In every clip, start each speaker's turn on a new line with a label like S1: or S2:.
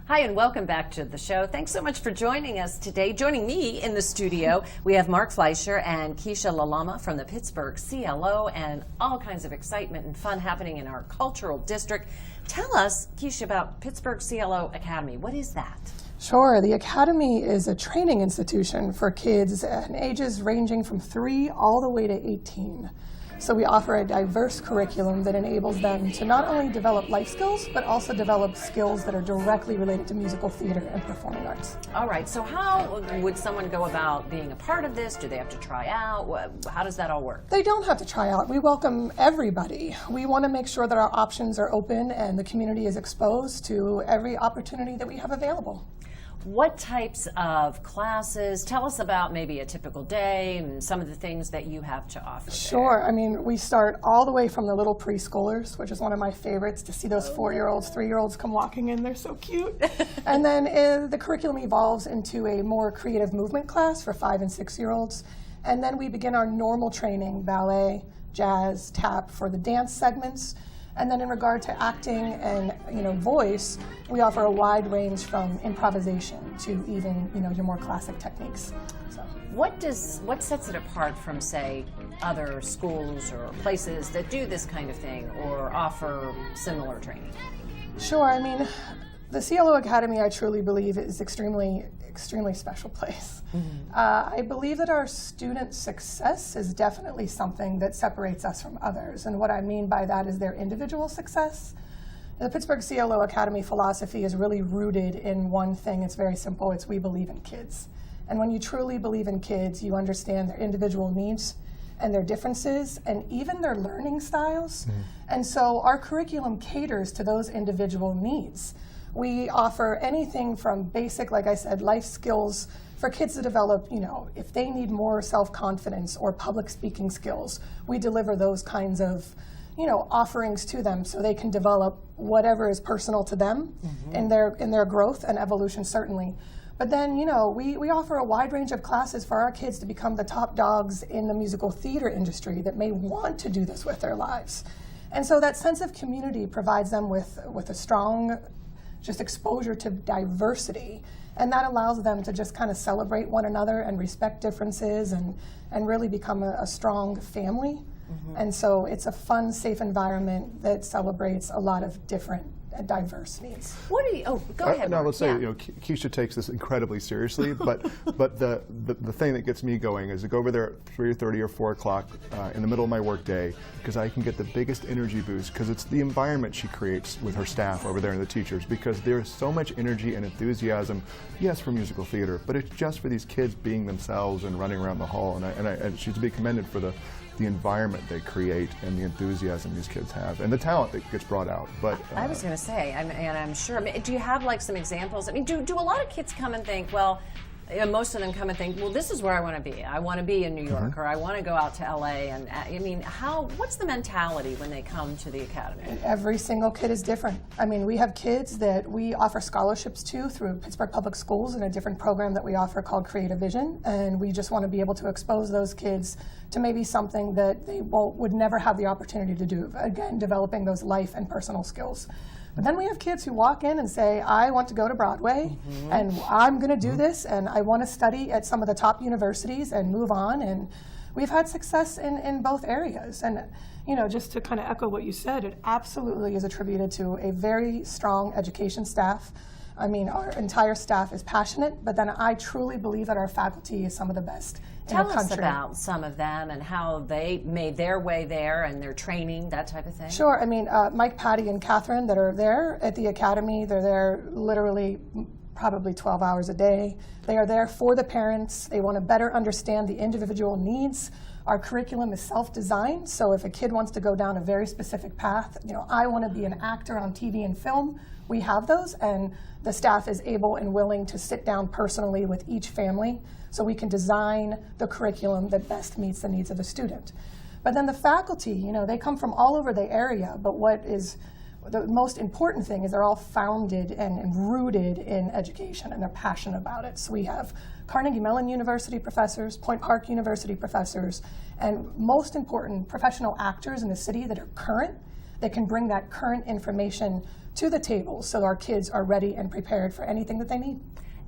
S1: Hi, and welcome back to the show. Thanks so much for joining us today. Joining me in the studio, we have Mark Fleischer and Kiesha Lalama from the Pittsburgh CLO, and all kinds of excitement and fun happening in our cultural district. Tell us, Kiesha, about Pittsburgh CLO Academy. What is that?
S2: Sure. The Academy is a training institution for kids in ages ranging from 3 all the way to 18. So we offer a diverse curriculum that enables them to not only develop life skills, but also develop skills that are directly related to musical theater and performing arts.
S1: All right. So how would someone go about being a part of this? Do they have to try out? How does that all work?
S2: They don't have to try out. We welcome everybody. We want to make sure that our options are open and the community is exposed to every opportunity that we have available.
S1: What types of classes? Tell us about maybe a typical day and some of the things that you have to offer.
S2: Sure. I mean, we start all the way from the little preschoolers, which is one of my favorites, to see those 4-year-olds, 3-year-olds come walking in. They're so cute. And then the curriculum evolves into a more creative movement class for 5- and 6-year-olds. And then we begin our normal training, ballet, jazz, tap for the dance segments. And then in regard to acting and voice, we offer a wide range from improvisation to even your more classic techniques. So.
S1: What sets it apart from, say, other schools or places that do this kind of thing or offer similar training?
S2: Sure. I mean, the CLO Academy, I truly believe, is extremely special place. Mm-hmm. I believe that our student success is definitely something that separates us from others. And what I mean by that is their individual success. The Pittsburgh CLO Academy philosophy is really rooted in one thing. It's very simple. It's we believe in kids. And when you truly believe in kids, you understand their individual needs and their differences and even their learning styles. Mm-hmm. And so our curriculum caters to those individual needs. We offer anything from basic, like I said, life skills for kids to develop, if they need more self-confidence or public speaking skills, we deliver those kinds of, offerings to them so they can develop whatever is personal to them in their growth and evolution, certainly. But then, we offer a wide range of classes for our kids to become the top dogs in the musical theater industry that may want to do this with their lives. And so that sense of community provides them with a strong just exposure to diversity, and that allows them to just kind of celebrate one another and respect differences and really become a strong family. Mm-hmm. And so it's a fun, safe environment that celebrates a lot of different diverse needs.
S1: What do you? Oh, go ahead.
S3: No, let's say Kiesha takes this incredibly seriously, but the thing that gets me going is to go over there at 3:30 or 4 o'clock in the middle of my work day, because I can get the biggest energy boost, because it's the environment she creates with her staff over there and the teachers, because there's so much energy and enthusiasm, yes, for musical theater, but it's just for these kids being themselves and running around the hall, and she's to be commended for the environment they create and the enthusiasm these kids have and the talent that gets brought out. But
S1: I was going to say, I'm sure. Do you have like some examples? I mean, do a lot of kids come and think, well, most of them come and think, well, this is where I want to be. I want to be in New York, or I want to go out to LA. And I mean, what's the mentality when they come to the Academy?
S2: Every single kid is different. I mean, we have kids that we offer scholarships to through Pittsburgh Public Schools in a different program that we offer called Creative Vision. And we just want to be able to expose those kids to maybe something that they would never have the opportunity to do. Again, developing those life and personal skills. But then we have kids who walk in and say, I want to go to Broadway, and I'm going to do this, and I want to study at some of the top universities and move on. And we've had success in both areas. And just to kind of echo what you said, it absolutely is attributed to a very strong education staff. I mean, our entire staff is passionate, but then I truly believe that our faculty is some of the best in the country.
S1: Tell us about some of them and how they made their way there and their training, that type of thing.
S2: Sure. I mean, Mike, Patty, and Catherine that are there at the Academy, they're there literally probably 12 hours a day. They are there for the parents. They want to better understand the individual needs. Our curriculum is self-designed, so if a kid wants to go down a very specific path, I want to be an actor on TV and film, we have those, and the staff is able and willing to sit down personally with each family so we can design the curriculum that best meets the needs of the student. But then the faculty, they come from all over the area, but what is the most important thing is they're all founded and rooted in education, and they're passionate about it. So we have Carnegie Mellon University professors, Point Park University professors, and most important, professional actors in the city that are current that can bring that current information to the table so our kids are ready and prepared for anything that they need.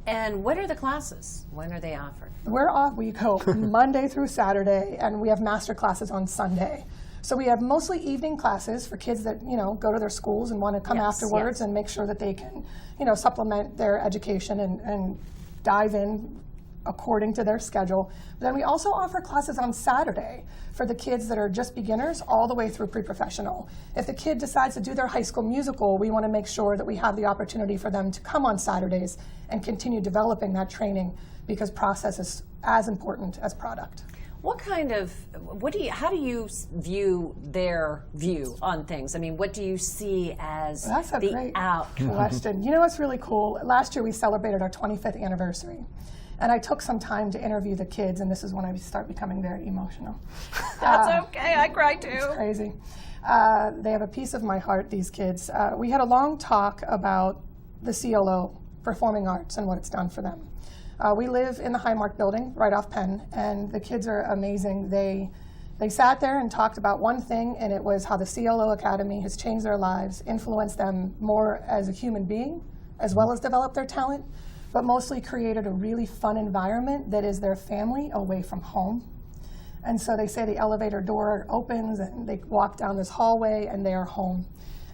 S1: And what are the classes? When are they offered?
S2: We're off, we go Monday through Saturday, and we have master classes on Sunday. So we have mostly evening classes for kids that, go to their schools and want to come afterwards and make sure that they can, supplement their education and dive in according to their schedule. But then we also offer classes on Saturday for the kids that are just beginners all the way through pre-professional. If the kid decides to do their high school musical, we want to make sure that we have the opportunity for them to come on Saturdays and continue developing that training, because process is as important as product.
S1: How do you view their view on things? I mean, what do you see as
S2: That's a
S1: the
S2: great
S1: outcome?
S2: question. You know what's really cool? Last year we celebrated our 25th anniversary. And I took some time to interview the kids, and this is when I start becoming very emotional.
S1: That's okay, I cry too.
S2: It's crazy. They have a piece of my heart, these kids. We had a long talk about the CLO, Performing Arts, and what it's done for them. We live in the Highmark building, right off Penn, and the kids are amazing. They sat there and talked about one thing, and it was how the CLO Academy has changed their lives, influenced them more as a human being, as well as developed their talent, but mostly created a really fun environment that is their family away from home. And so they say the elevator door opens and they walk down this hallway and they are home.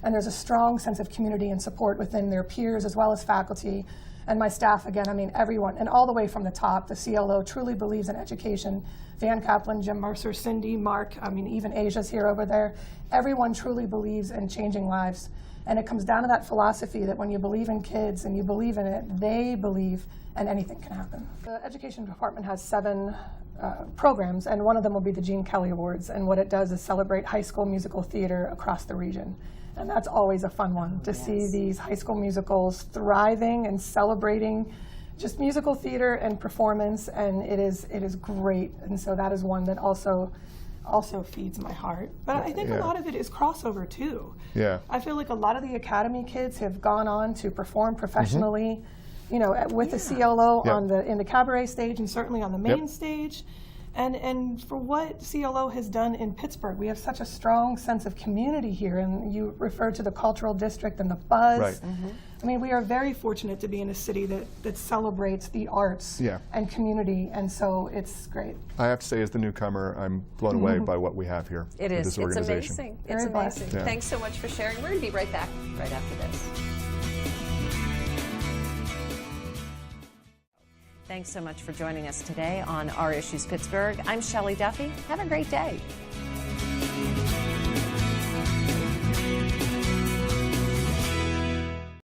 S2: And there's a strong sense of community and support within their peers as well as faculty and my staff, again, I mean everyone, and all the way from the top. The CLO truly believes in education. Van Kaplan, Jim Mercer, Cindy, Mark, I mean even Asia's here over there. Everyone truly believes in changing lives. And it comes down to that philosophy that when you believe in kids and you believe in it, they believe, and anything can happen. The education department has 7 programs, and one of them will be the Gene Kelly Awards. And what it does is celebrate high school musical theater across the region. And that's always a fun one, to see these high school musicals thriving and celebrating just musical theater and performance, and it is great. And so that is one that also feeds my heart. But I think a lot of it is crossover too.
S3: Yeah.
S2: I feel like a lot of the Academy kids have gone on to perform professionally, you know, with the CLO in the cabaret stage and certainly on the main stage. And for what CLO has done in Pittsburgh, we have such a strong sense of community here. And you referred to the cultural district and the buzz.
S3: Right.
S2: I mean, we are very fortunate to be in a city that celebrates the arts and community, and so it's great.
S3: I have to say, as the newcomer, I'm blown away by what we have here.
S1: It is.
S3: This organization.
S1: It's amazing.
S2: Very
S1: It's
S2: blessed.
S1: amazing.
S3: Yeah.
S1: Thanks so much for sharing. We're going to be right back right after this. Thanks so much for joining us today on Our Issues Pittsburgh. I'm Shelley Duffy. Have a great day.